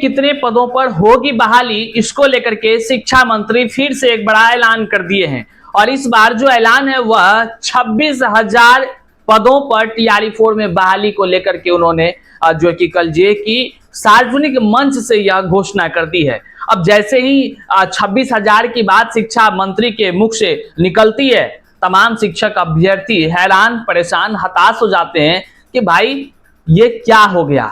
कितने पदों पर होगी बहाली, इसको लेकर के शिक्षा मंत्री फिर से एक बड़ा ऐलान कर दिए हैं। और इस बार जो ऐलान है वह 26,000 पदों पर TRE-4 में बहाली को लेकर के उन्होंने जो कि कल जे की सार्वजनिक मंच से यह घोषणा कर दी है। अब जैसे ही 26,000 की बात शिक्षा मंत्री के मुख से निकलती है, तमाम शिक्षक अभ्यर्थी हैरान, परेशान, हताश हो जाते हैं कि भाई ये क्या हो गया।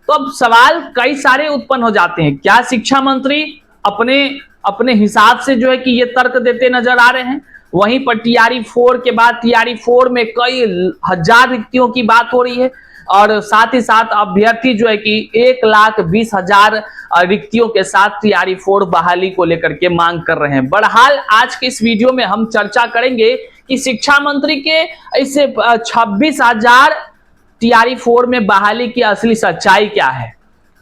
तो अब सवाल कई सारे उत्पन्न हो जाते हैं। क्या शिक्षा मंत्री अपने हिसाब से जो है कि ये तर्क देते नजर आ रहे हैं? वहीं पर TRE-4 के बाद TRE-4 में कई हजार रिक्तियों की बात हो रही है और साथ ही साथ अभ्यर्थी जो है कि 1,20,000 रिक्तियों के साथ TRE-4 बहाली को लेकर के मांग कर रहे हैं। बहरहाल आज के इस वीडियो में हम चर्चा करेंगे कि शिक्षा मंत्री के इसे 26,000 TRE-4 में बहाली की असली सच्चाई क्या है,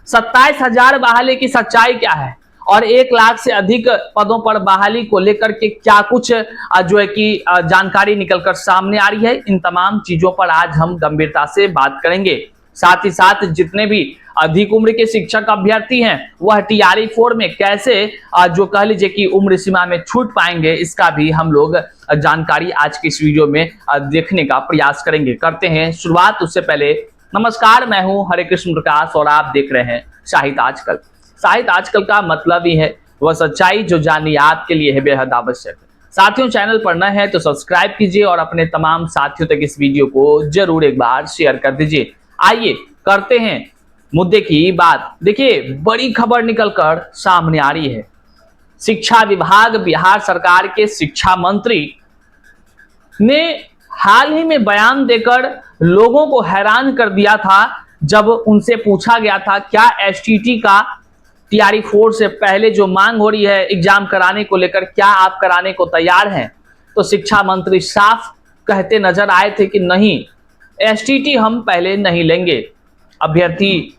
27,000 बहाली की सच्चाई क्या है और 1,00,000 से अधिक पदों पर बहाली को लेकर के क्या कुछ जो है कि जानकारी निकलकर सामने आ रही है। इन तमाम चीजों पर आज हम गंभीरता से बात करेंगे। साथ ही साथ जितने भी अधिक उम्र के शिक्षक अभ्यर्थी हैं वह TRE-4 में कैसे जो कह लीजिए कि उम्र सीमा में छूट पाएंगे, इसका भी हम लोग जानकारी आज की इस वीडियो में देखने का प्रयास करेंगे। करते हैं शुरुआत। उससे पहले नमस्कार, मैं हूं हरे कृष्ण प्रकाश और आप देख रहे हैं साहित्य आजकल। साहित्य आजकल का मतलब ही है वह सच्चाई जो जाननी आपके लिए है बेहद आवश्यक। साथियों, चैनल पर नए हैं तो सब्सक्राइब कीजिए और अपने तमाम साथियों तक इस वीडियो को जरूर एक बार शेयर कर दीजिए। आइए करते हैं मुद्दे की बात। देखिए, बड़ी खबर निकलकर सामने आ रही है। शिक्षा विभाग बिहार सरकार के शिक्षा मंत्री ने हाल ही में बयान देकर लोगों को हैरान कर दिया था जब उनसे पूछा गया था क्या STT का TRE-4 से पहले जो मांग हो रही है एग्जाम कराने को लेकर, क्या आप कराने को तैयार हैं? तो शिक्षा मंत्री साफ कहते नजर आए थे कि नहीं, STT हम पहले नहीं लेंगे। अभ्यर्थी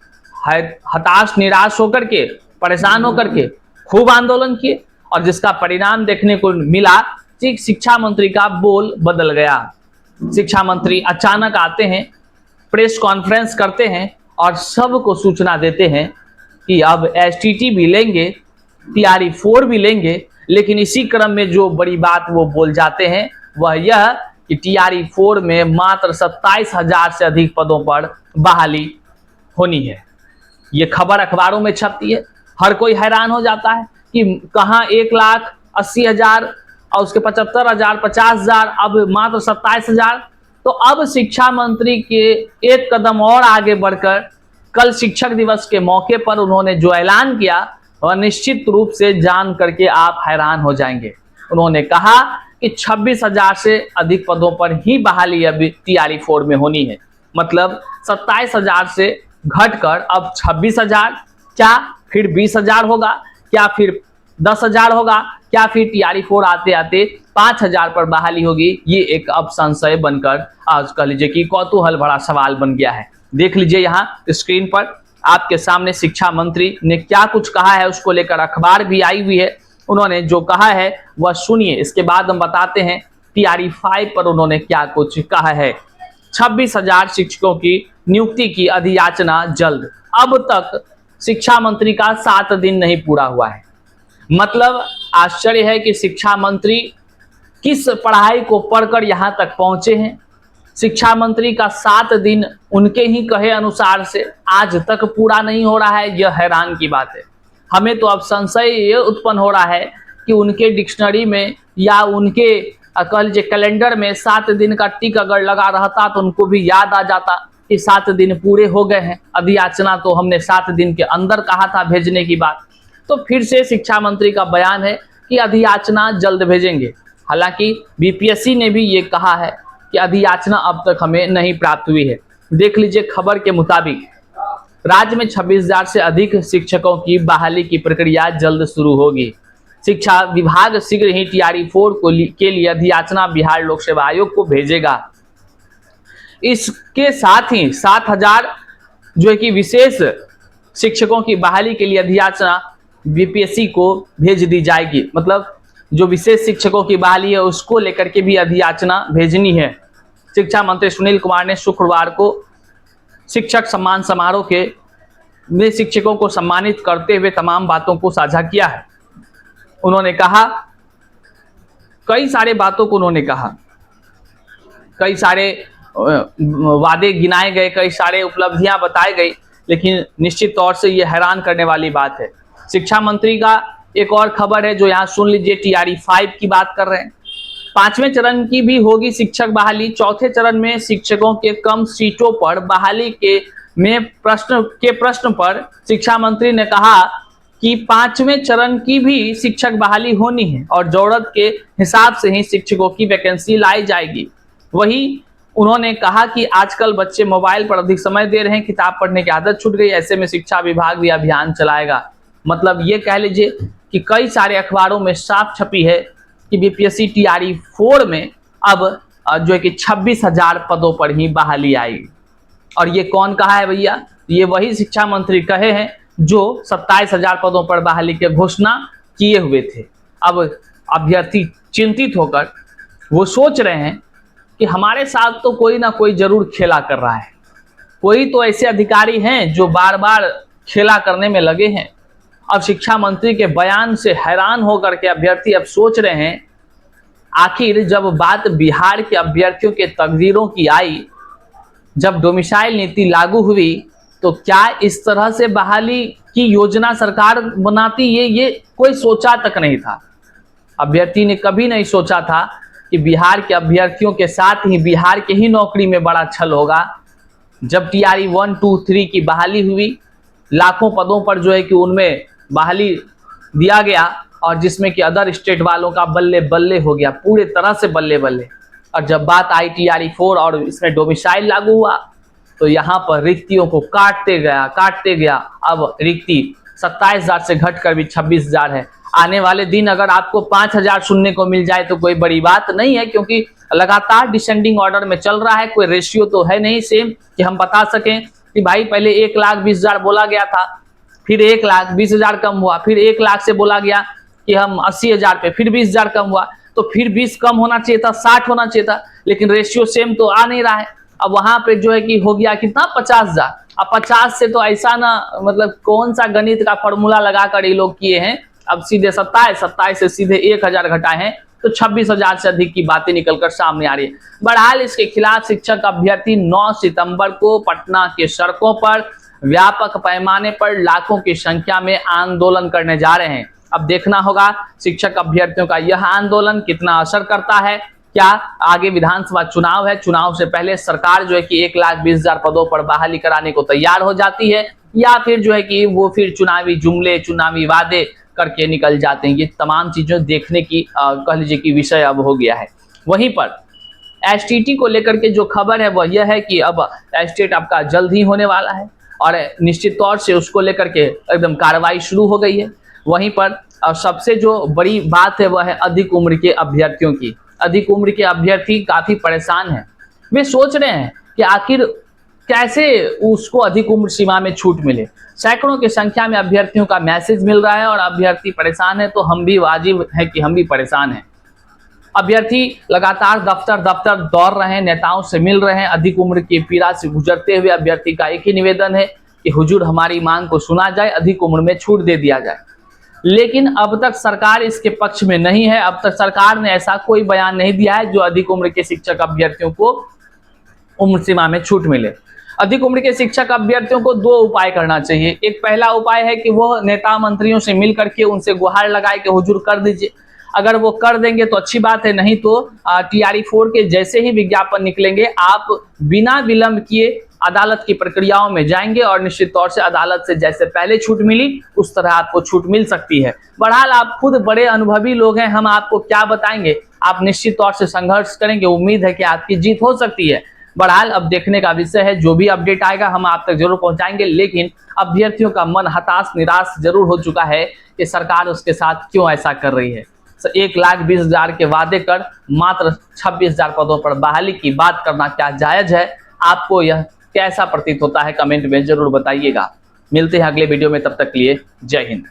हताश, निराश होकर के, परेशान होकर के खूब आंदोलन किए और जिसका परिणाम देखने को मिला कि शिक्षा मंत्री का बोल बदल गया। शिक्षा मंत्री अचानक आते हैं, प्रेस कॉन्फ्रेंस करते हैं और सबको सूचना देते हैं कि अब STT भी लेंगे, TRE-4 भी लेंगे। लेकिन इसी क्रम में जो बड़ी बात वो बोल जाते हैं वह यह कि TRE-4 में मात्र 27,000 से अधिक पदों पर बहाली होनी है। ये खबर अखबारों में छपती है, हर कोई हैरान हो जाता है कि कहां 1,80,000 और उसके 75,000, 50,000, अब मात्र 27,000। तो अब शिक्षा मंत्री के एक कदम और आगे बढ़कर कल शिक्षक दिवस के मौके पर उन्होंने जो ऐलान किया वह निश्चित रूप से जान करके आप हैरान हो जाएंगे। उन्होंने कहा कि 26,000 से अधिक पदों पर ही बहाली अभी TRE-4 में होनी है। मतलब 27,000 से घटकर अब 26,000, क्या फिर 20,000 होगा, क्या फिर 10,000 होगा, क्या फिर TRE-4 आते आते 5,000 पर बहाली होगी? ये एक अब संशय बनकर आज कह लीजिए कि कौतूहल भरा सवाल बन गया है। देख लीजिए यहाँ स्क्रीन पर आपके सामने शिक्षा मंत्री ने क्या कुछ कहा है, उसको लेकर अखबार भी आई हुई है। उन्होंने जो कहा है वह सुनिए, इसके बाद हम बताते हैं TRE-5 पर उन्होंने क्या कुछ कहा है। 26,000 शिक्षकों की नियुक्ति की अधियाचना जल्द। अब तक शिक्षा मंत्री का 7 दिन नहीं पूरा हुआ है। मतलब आश्चर्य है कि शिक्षा मंत्री किस पढ़ाई को पढ़कर यहां तक पहुंचे हैं। शिक्षा मंत्री का 7 दिन उनके ही कहे अनुसार से आज तक पूरा नहीं हो रहा है। यह हैरान की बात है। हमें तो अब संशय ये उत्पन्न हो रहा है कि उनके डिक्शनरी में या उनके कह लीजिए कैलेंडर में 7 दिन का टिक अगर लगा रहता तो उनको भी याद आ जाता कि 7 दिन पूरे हो गए हैं। अधियाचना तो हमने 7 दिन के अंदर कहा था भेजने की बात। तो फिर से शिक्षा मंत्री का बयान है कि अधियाचना जल्द भेजेंगे। हालांकि BPSC ने भी ये कहा है कि अधियाचना अब तक हमें नहीं प्राप्त हुई है। देख लीजिए खबर के मुताबिक राज्य में 26,000 से अधिक शिक्षकों की बहाली की प्रक्रिया जल्द शुरू होगी। शिक्षा विभाग शीघ्र ही TRE-4 के लिए अधियाचना बिहार लोक सेवा आयोग को भेजेगा। इसके साथ ही 7,000 जो है कि विशेष शिक्षकों की बहाली के लिए अधियाचना BPSC को भेज दी जाएगी। मतलब जो विशेष शिक्षकों की बहाली है उसको लेकर के भी अधियाचना भेजनी है। शिक्षा मंत्री सुनील कुमार ने शुक्रवार को शिक्षक सम्मान समारोह के में शिक्षकों को सम्मानित करते हुए तमाम बातों को साझा किया है। उन्होंने कहा, कई सारे बातों को उन्होंने कहा, कई सारे वादे गिनाए गए, कई सारे उपलब्धियां बताई गई, लेकिन निश्चित तौर से ये हैरान करने वाली बात है। शिक्षा मंत्री का एक और खबर है जो यहाँ सुन लीजिए, TRE 5 की बात कर रहे हैं। 5वें चरण की भी होगी शिक्षक बहाली। चौथे चरण में शिक्षकों के कम सीटों पर बहाली के प्रश्न पर शिक्षा मंत्री ने कहा कि 5वें चरण की भी शिक्षक बहाली होनी है और जरूरत के हिसाब से ही शिक्षकों की वैकेंसी लाई जाएगी। वही उन्होंने कहा कि आजकल बच्चे मोबाइल पर अधिक समय दे रहे हैं, किताब पढ़ने की आदत छूट गई, ऐसे में शिक्षा विभाग भी अभियान चलाएगा। मतलब ये कह लीजिए कि कई सारे अखबारों में साफ छपी है कि BPSC TRE 4 में अब जो है कि 26,000 पदों पर ही बहाली आएगी। और ये कौन कहा है भैया? ये वही शिक्षा मंत्री कहे हैं जो 27,000 पदों पर बहाली की घोषणा किए हुए थे। अब अभ्यर्थी चिंतित होकर वो सोच रहे हैं कि हमारे साथ तो कोई ना कोई जरूर खेला कर रहा है, कोई तो ऐसे अधिकारी हैं जो बार बार खेला करने में लगे हैं। अब शिक्षा मंत्री के बयान से हैरान होकर के अभ्यर्थी अब सोच रहे हैं, आखिर जब बात बिहार के अभ्यर्थियों के तकदीरों की आई, जब डोमिसाइल नीति लागू हुई, तो क्या इस तरह से बहाली की योजना सरकार बनाती? ये कोई सोचा तक नहीं था। अभ्यर्थी ने कभी नहीं सोचा था कि बिहार के अभ्यर्थियों के साथ ही बिहार के ही नौकरी में बड़ा छल होगा। जब TRE 1, 2, 3 की बहाली हुई, लाखों पदों पर जो है कि उनमें बहाली दिया गया और जिसमें कि अदर स्टेट वालों का बल्ले बल्ले हो गया, पूरे तरह से बल्ले बल्ले। और जब बात आई TRE 4 और इसमें डोमिसाइल लागू हुआ, तो यहाँ पर रिक्तियों को काटते गया। अब रिक्ति 27,000 से घटकर भी 26,000 है। आने वाले दिन अगर आपको 5,000 सुनने को मिल जाए तो कोई बड़ी बात नहीं है, क्योंकि लगातार डिसेंडिंग ऑर्डर में चल रहा है। कोई रेशियो तो है नहीं सेम कि हम बता सकें कि भाई पहले 1,20,000 बोला गया था, फिर 1,20,000 कम हुआ, फिर 1 लाख से बोला गया कि हम 80,000 पे, फिर 20,000 कम हुआ, तो फिर 20 कम होना चाहिए था, 60 होना चाहिए था, लेकिन रेशियो सेम तो आ नहीं रहा है। अब वहां पे जो है कि हो गया कितना, 50,000। अब 50 से तो ऐसा ना, मतलब कौन सा गणित का फॉर्मूला लगाकर ये लोग किए हैं। अब सीधे 27 से सीधे 1,000 घटाए हैं, तो 26,000 से अधिक की बातें निकलकर सामने आ रही है। बहरहाल इसके खिलाफ शिक्षक अभ्यर्थी 9 सितंबर को पटना के सड़कों पर व्यापक पैमाने पर लाखों की संख्या में आंदोलन करने जा रहे हैं। अब देखना होगा शिक्षक अभ्यर्थियों का यह आंदोलन कितना असर करता है। क्या आगे विधानसभा चुनाव है, चुनाव से पहले सरकार जो है कि 1,20,000 पदों पर बहाली कराने को तैयार हो जाती है, या फिर जो है कि वो फिर चुनावी जुमले, चुनावी वादे करके निकल जाते हैं। ये तमाम चीजें देखने की कह लीजिए कि विषय अब हो गया है। वहीं पर STT को लेकर के जो खबर है वह यह है कि अब STT आपका जल्द ही होने वाला है और निश्चित तौर से उसको लेकर के एकदम कार्रवाई शुरू हो गई है। वहीं पर सबसे जो बड़ी बात है वह है अधिक उम्र के अभ्यर्थियों की। अधिक उम्र के अभ्यर्थी काफी परेशान हैं। वे सोच रहे हैं कि आखिर कैसे उसको अधिक उम्र सीमा में छूट मिले। सैकड़ों की संख्या में अभ्यर्थियों का मैसेज मिल रहा है और अभ्यर्थी परेशान है, तो हम भी वाजिब है कि हम भी परेशान हैं। अभ्यर्थी लगातार दफ्तर दौड़ रहे हैं, नेताओं से मिल रहे हैं। अधिक उम्र की पीड़ा से गुजरते हुए अभ्यर्थी का एक ही निवेदन है कि हुजूर हमारी मांग को सुना जाए, अधिक उम्र में छूट दे दिया जाए। लेकिन अब तक सरकार इसके पक्ष में नहीं है। अब तक सरकार ने ऐसा कोई बयान नहीं दिया है जो अधिक उम्र के शिक्षक अभ्यर्थियों को उम्र सीमा में छूट मिले। अधिक उम्र के शिक्षक अभ्यर्थियों को 2 उपाय करना चाहिए। एक पहला उपाय है कि वो नेता मंत्रियों से मिल करके उनसे गुहार लगाए कि हुजूर कर दीजिए। अगर वो कर देंगे तो अच्छी बात है, नहीं तो TRE 4 के जैसे ही विज्ञापन निकलेंगे आप बिना विलंब किए अदालत की प्रक्रियाओं में जाएंगे और निश्चित तौर से अदालत से जैसे पहले छूट मिली उस तरह आपको छूट मिल सकती है। बहरहाल आप खुद बड़े अनुभवी लोग हैं, हम आपको क्या बताएंगे। आप निश्चित तौर से संघर्ष करेंगे, उम्मीद है कि आपकी जीत हो सकती है। बहरहाल अब देखने का विषय है, जो भी अपडेट आएगा हम आप तक जरूर पहुंचाएंगे। लेकिन अभ्यर्थियों का मन हताश निराश जरूर हो चुका है कि सरकार उसके साथ क्यों ऐसा कर रही है। 1,20,000 के वादे कर मात्र 26,000 पदों पर बहाली की बात करना क्या जायज है? आपको यह कैसा प्रतीत होता है, कमेंट में जरूर बताइएगा। मिलते हैं अगले वीडियो में, तब तक के लिए जय हिंद।